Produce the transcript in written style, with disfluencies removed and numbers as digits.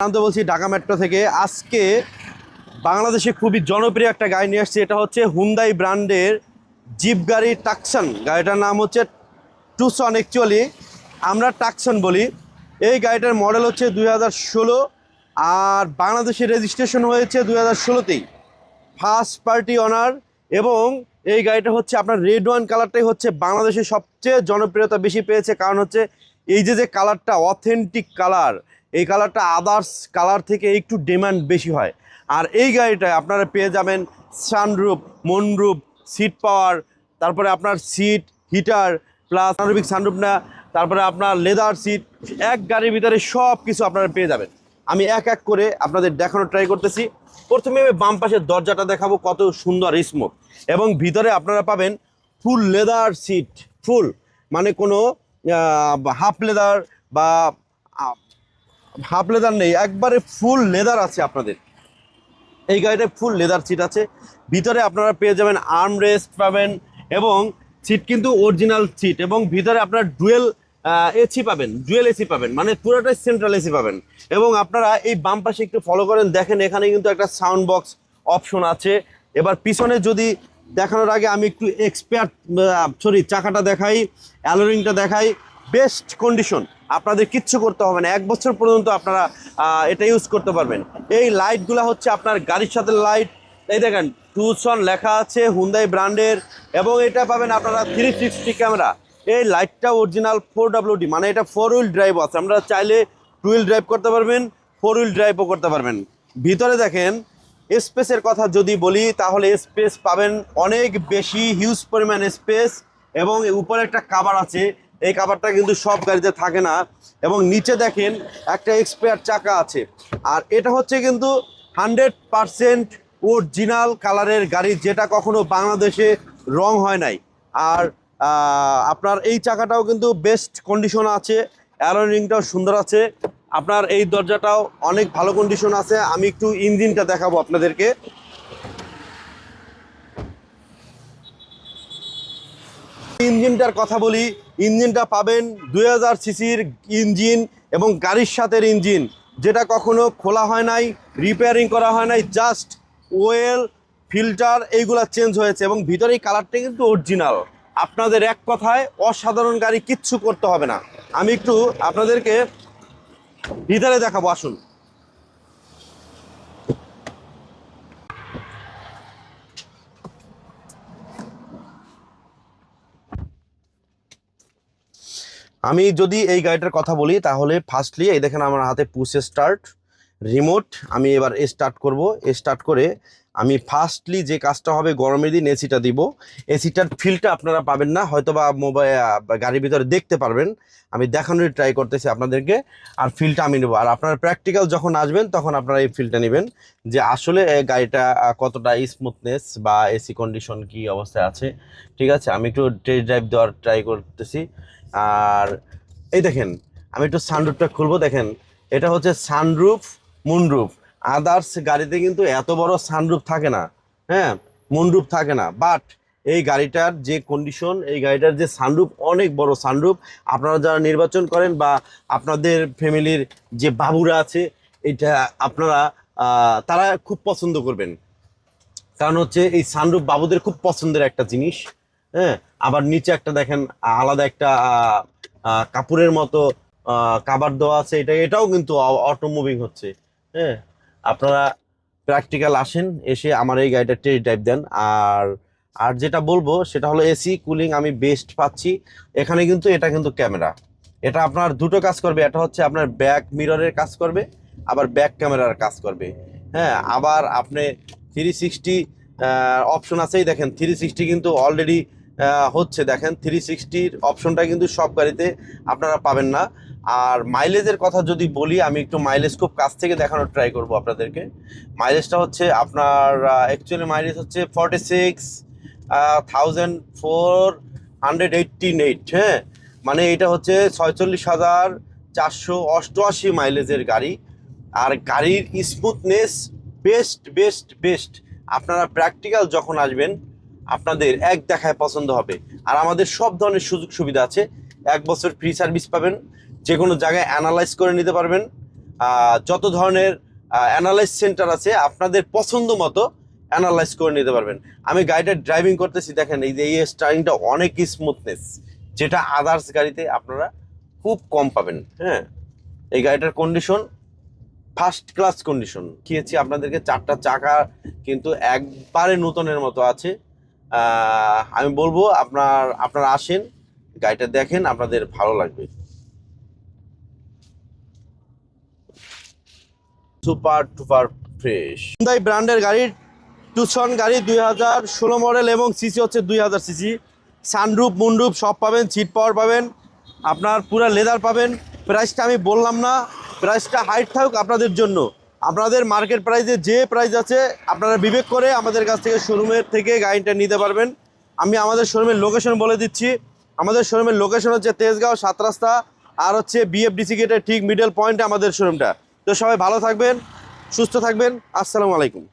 আমি তো বলছি ঢাকা মেট্রো থেকে। আজকে বাংলাদেশে খুবই জনপ্রিয় একটা গাড়ি নিয়ে আসছে। এটা হচ্ছে হুন্দাই ব্র্যান্ডের জিপ গাড়ি টাকসন। গাড়িটার নাম হচ্ছে টুসন, অ্যাকচুয়ালি আমরা টাকসন বলি। এই গাড়িটার মডেল হচ্ছে 2016 আর বাংলাদেশে রেজিস্ট্রেশন হয়েছে 2016তেই, ফার্স্ট পার্টি অনার। এবং এই গাড়িটা হচ্ছে আপনার রেড ওয়াইন কালারটাই হচ্ছে বাংলাদেশে সবচেয়ে জনপ্রিয়তা বেশি পেয়েছে। কারণ হচ্ছে এই যে কালারটা অথেন্টিক কালার, এই কালারটা আদার্স কালার থেকে একটু ডিমান্ড বেশি হয়। আর এই গাড়িটায় আপনারা পেয়ে যাবেন সানরুফ, মনরুফ, সিট পাওয়ার, তারপরে আপনার সিট হিটার প্লাস সানরুফিক সানরুফ না, তারপরে আপনার লেদার সিট, এক গাড়ির ভিতরে সব কিছু আপনারা পেয়ে যাবেন। আমি এক এক করে আপনাদের দেখানোর ট্রাই করতেছি। প্রথমে আমি বাম পাশের দরজাটা দেখাবো, কত সুন্দর স্মুথ, এবং ভিতরে আপনারা পাবেন ফুল লেদার সিট। ফুল মানে কোনো হাফ লেদার বা হাফ লেদার নেই, একবারে ফুল লেদার আছে আপনাদের। এই গাড়িটায় ফুল লেদার সিট আছে। ভিতরে আপনারা পেয়ে যাবেন আর্ম রেস্ট পাবেন, এবং সিট কিন্তু অরিজিনাল সিট, এবং ভিতরে আপনার ডুয়েল এসি পাবেন, ডুয়েল এসি পাবেন, মানে পুরোটাই সেন্ট্রাল এসি পাবেন। এবং আপনারা এই বাম পাশে একটু ফলো করেন, দেখেন এখানে কিন্তু একটা সাউন্ড বক্স অপশন আছে। এবার পিছনে যদি দেখানোর আগে আমি একটু চাকাটা দেখাই, অ্যালোরিংটা দেখাই। বেস্ট কন্ডিশন, আপনাদের কিচ্ছু করতে হবে না, 1 বছর পর্যন্ত আপনারা এটা ইউজ করতে পারবেন। এই লাইটগুলো হচ্ছে আপনার গাড়ির সাথে লাইট। এই দেখেন টুসন লেখা আছে, হুন্দাই ব্র্যান্ডের, এবং এটা পাবেন আপনারা 360 ক্যামেরা। এই লাইটটা অরিজিনাল 4WD, মানে এটা 4 হুইল ড্রাইভ আছে। আমরা চাইলে 2 হুইল ড্রাইভ করতে পারবেন, 4 হুইল ড্রাইভও করতে পারবেন। ভিতরে দেখেন স্পেসের কথা যদি বলি, তাহলে স্পেস পাবেন অনেক বেশি, হিউজ পরিমাণ স্পেস। এবং উপরে একটা কাভার আছে, এই কাভারটা কিন্তু সব গাড়িতে থাকে না। এবং নিচে দেখেন একটা এক্সপায়ার চাকা আছে। আর এটা হচ্ছে কিন্তু 100% অরিজিনাল কালারের গাড়ি, যেটা কখনো বাংলাদেশে রং হয় নাই। আর আপনার এই চাকাটাও কিন্তু বেস্ট কন্ডিশন আছে, অ্যালোরিংটাও সুন্দর আছে, আপনার এই দরজাটাও অনেক ভালো কন্ডিশন আছে। আমি একটু ইঞ্জিনটা দেখাবো আপনাদেরকে। ইঞ্জিনটার কথা বলি, ইঞ্জিনটা পাবেন 2000 সিসির ইঞ্জিন, এবং গাড়ির সাথে ইঞ্জিন, যেটা কখনো খোলা হয় নাই, রিপেয়ারিং করা হয় নাই, জাস্ট ওয়েল ফিল্টার এইগুলা চেঞ্জ হয়েছে। এবং ভিতরে এই কালারটা কিন্তু অরিজিনাল। আপনাদের এক কথায় অসাধারণ গাড়ি, কিচ্ছু করতে হবে না। আমি একটু আপনাদেরকে ভিতরে দেখাবো, আসুন। আমি যদি এই গাড়িটার কথা বলি, তাহলে ফার্স্টলি এই দেখেন আমার হাতে পুশ স্টার্ট রিমোট। আমি এবার স্টার্ট করব। স্টার্ট করে আমি ফার্স্টলি যে কাজটা হবে, গরমের দিন এসিটা দিব। এসিটার ফিলটা আপনারা পাবেন না, হয়তো বা মোবাইল গাড়ির ভিতরে দেখতে পারবেন। আমি দেখানোর ট্রাই করতেছি আপনাদেরকে। আর ফিলটা আমি নেবো, আর আপনারা প্র্যাকটিক্যাল যখন আসবেন তখন আপনারা এই ফিলটা নেবেন, যে আসলে গাড়িটা কতটা স্মুথনেস বা এসি কন্ডিশন কি অবস্থায় আছে। ঠিক আছে, আমি একটু টেস্ট ড্রাইভ দেওয়ার ট্রাই করতেছি। আর এই দেখেন আমি একটু সানরুফটা খুলবো। দেখেন এটা হচ্ছে সানরুফ, মুনরুফ। আদার্স গাড়িতে কিন্তু এত বড় সানরুফ থাকে না, হ্যাঁ, মুনরুফ থাকে না। বাট এই গাড়িটার যে কন্ডিশন, এই গাড়িটার যে সানরুফ, অনেক বড় সানরুফ। আপনারা যারা নির্বাচন করেন বা আপনাদের ফ্যামিলির যে বাবুরা আছে, এটা আপনারা তারা খুব পছন্দ করবেন। কারণ হচ্ছে এই সানরুফ বাবুদের খুব পছন্দের একটা জিনিস। হ্যাঁ, আবার নিচে একটা দেখেন আলাদা একটা কাপড়ের মতো কাভার দেওয়া আছে। এটাও কিন্তু অটো মুভিং হচ্ছে। হ্যাঁ, আপনারা প্র্যাকটিক্যাল আসেন, এসে আমার এই গাড়িটা টেস্ট ড্রাইভ দেন। আর আর যেটা বলবো সেটা হলো এসি কুলিং আমি বেস্ট পাচ্ছি এখানে। কিন্তু এটা কিন্তু ক্যামেরা, এটা আপনার দুটো কাজ করবে। এটা হচ্ছে আপনার ব্যাক মিররের কাজ করবে, আবার ব্যাক ক্যামেরার কাজ করবে। হ্যাঁ, আবার আপনি 360 অপশন আছেই। দেখেন 360 কিন্তু অলরেডি হচ্ছে। দেখেন 360-র অপশনটা কিন্তু সব গাড়িতে আপনারা পাবেন না। আর মাইলেজের কথা যদি বলি, আমি একটু মাইলেজ খুব কাছ থেকে দেখানোর ট্রাই করব আপনাদেরকে। মাইলেজটা হচ্ছে আপনার অ্যাকচুয়ালি মাইলেজ হচ্ছে 46,488। হ্যাঁ, মানে এটা হচ্ছে 46,488 মাইলেজের গাড়ি। আর গাড়ির স্মুথনেস বেস্ট বেস্ট বেস্ট। আপনারা প্র্যাকটিক্যাল যখন আসবেন আপনাদের এক দেখায় পছন্দ হবে। আর আমাদের সব ধরনের সুযোগ সুবিধা আছে। 1 বছর ফ্রি সার্ভিস পাবেন, যে কোনো জায়গায় অ্যানালাইজ করে নিতে পারবেন। যত ধরনের অ্যানালাইজ সেন্টার আছে আপনাদের পছন্দ মতো অ্যানালাইজ করে নিতে পারবেন। আমি গাড়িটা ড্রাইভিং করতেছি, দেখেন এই যে এই স্টারিংটা অনেক স্মুথনেস, যেটা আদার্স গাড়িতে আপনারা খুব কম পাবেন। হ্যাঁ, এই গাড়িটার কন্ডিশন ফার্স্ট ক্লাস কন্ডিশন। খেয়েছি আপনাদেরকে, 4টা চাকা কিন্তু একবারে নতুনের মতো আছে। আমি বলবো আপনারা আসেন, গাড়িটা দেখেন, আপনাদের ভালো লাগবে। সুপার টুপার ফ্রেশ হুন্ডাই ব্র্যান্ডের গাড়ি, টুসন গাড়ি 2016 মডেল এবং সিসি হচ্ছে 2000 সিসি। সানরুফ মুনরুফ সব পাবেন, সিট পাওয়ার পাবেন, আপনার পুরো লেদার পাবেন। প্রাইসটা আমি বললাম না, প্রাইসটা হাইট থাকুক আপনাদের জন্য। আপনাদের মার্কেট প্রাইসে যে প্রাইস আছে আপনারা বিবেক করে আমাদের কাছ থেকে শোরুমের থেকে গাড়িটা নিতে পারবেন। আমি আমাদের শোরুমের লোকেশন বলে দিচ্ছি। আমাদের শোরুমের লোকেশন হচ্ছে তেজগাঁও 7 রাস্তা, আর হচ্ছে বিএফডিসি গেটের ঠিক মিডল পয়েন্টে আমাদের শোরুমটা। তো সবাই ভালো থাকবেন, সুস্থ থাকবেন। আসসালামু আলাইকুম।